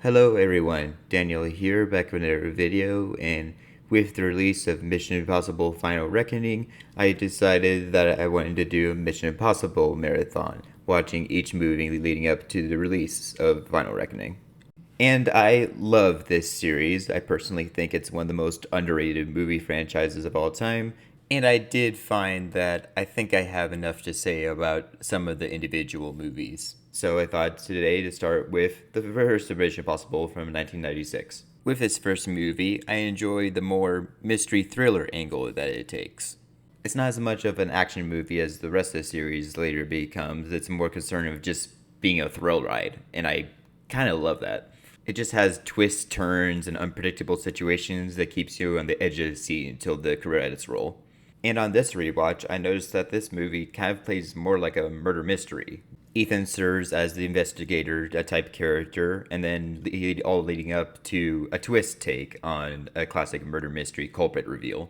Hello everyone, Daniel here, back with another video, and with the release of Mission Impossible Final Reckoning, I decided that I wanted to do a Mission Impossible marathon, watching each movie leading up to the release of Final Reckoning. And I love this series. I personally think it's one of the most underrated movie franchises of all time. And I did find that I think I have enough to say about some of the individual movies. So I thought today to start with the first Mission Impossible from 1996. With this first movie, I enjoy the more mystery thriller angle that it takes. It's not as much of an action movie as the rest of the series later becomes. It's more concerned with just being a thrill ride, and I kind of love that. It just has twists, turns, and unpredictable situations that keeps you on the edge of the seat until the credits roll. And on this rewatch, I noticed that this movie kind of plays more like a murder mystery. Ethan serves as the investigator type character, and then all leading up to a twist take on a classic murder mystery culprit reveal.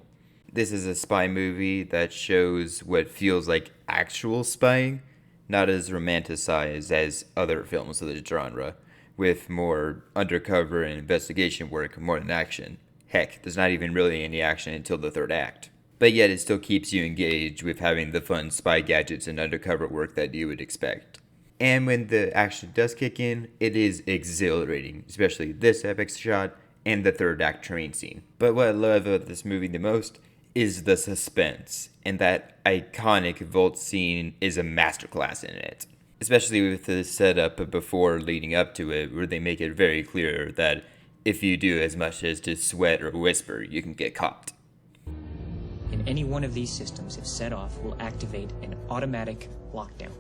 This is a spy movie that shows what feels like actual spying, not as romanticized as other films of the genre, with more undercover and investigation work more than action. Heck, there's not even really any action until the third act. But yet it still keeps you engaged with having the fun spy gadgets and undercover work that you would expect. And when the action does kick in, it is exhilarating, especially this epic shot and the third act train scene. But what I love about this movie the most is the suspense, and that iconic vault scene is a masterclass in it. Especially with the setup before leading up to it, where they make it very clear that if you do as much as to sweat or whisper, you can get caught. And any one of these systems, if set off, will activate an automatic lockdown.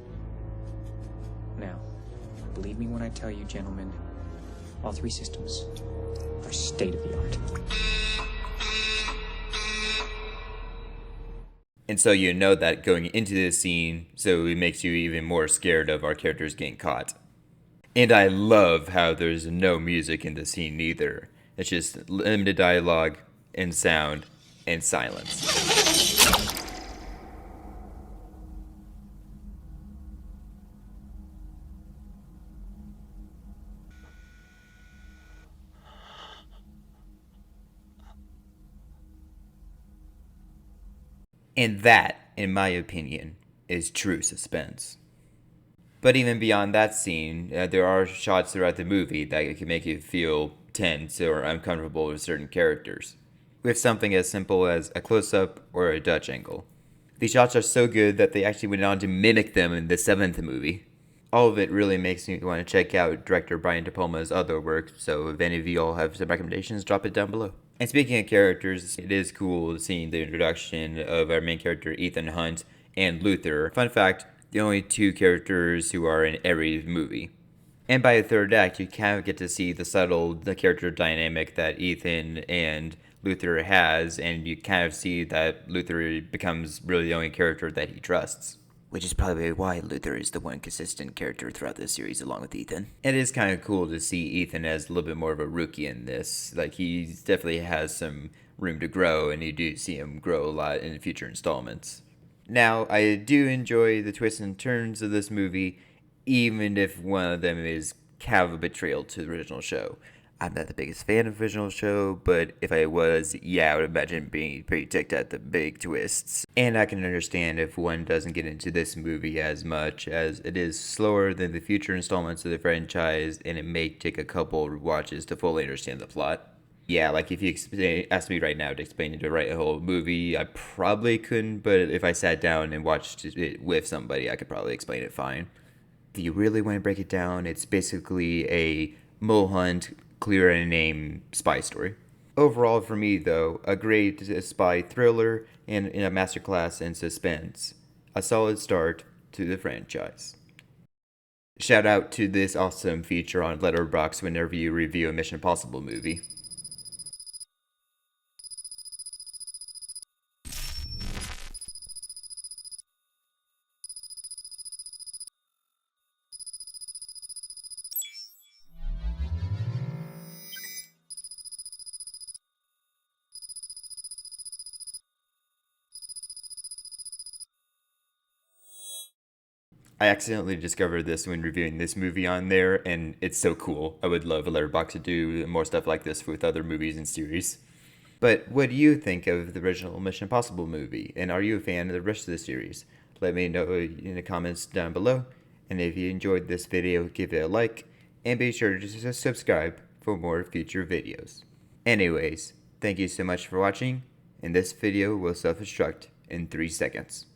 Now, believe me when I tell you, gentlemen, all three systems are state-of-the-art. And so you know that going into this scene, so it makes you even more scared of our characters getting caught. And I love how there's no music in the scene either. It's just limited dialogue and sound and silence. And that, in my opinion, is true suspense. But even beyond that scene, there are shots throughout the movie that can make you feel tense or uncomfortable with certain characters, with something as simple as a close-up or a Dutch angle. These shots are so good that they actually went on to mimic them in the seventh movie. All of it really makes me want to check out director Brian De Palma's other work, so if any of you all have some recommendations, drop it down below. And speaking of characters, it is cool seeing the introduction of our main character Ethan Hunt and Luther. Fun fact, the only two characters who are in every movie. And by the third act, you kind of get to see the character dynamic that Ethan and Luther has, and you kind of see that Luther becomes really the only character that he trusts. Which is probably why Luther is the one consistent character throughout this series along with Ethan. It is kind of cool to see Ethan as a little bit more of a rookie in this. Like, he definitely has some room to grow, and you do see him grow a lot in future installments. Now, I do enjoy the twists and turns of this movie, even if one of them is kind of a betrayal to the original show. I'm not the biggest fan of the original show, but if I was, yeah, I would imagine being pretty ticked at the big twists. And I can understand if one doesn't get into this movie as much, as it is slower than the future installments of the franchise, and it may take a couple watches to fully understand the plot. Yeah, like if you asked me right now to explain the right whole movie, I probably couldn't, but if I sat down and watched it with somebody, I could probably explain it fine. If you really want to break it down, it's basically a mole hunt, clear and name spy story. Overall, for me, though, a great spy thriller and a masterclass in suspense. A solid start to the franchise. Shout out to this awesome feature on Letterboxd whenever you review a Mission Impossible movie. I accidentally discovered this when reviewing this movie on there, and it's so cool. I would love a letterbox to do more stuff like this with other movies and series. But what do you think of the original Mission Impossible movie? And are you a fan of the rest of the series? Let me know in the comments down below. And if you enjoyed this video, give it a like. And be sure to subscribe for more future videos. Anyways, thank you so much for watching. And this video will self-destruct in 3 seconds.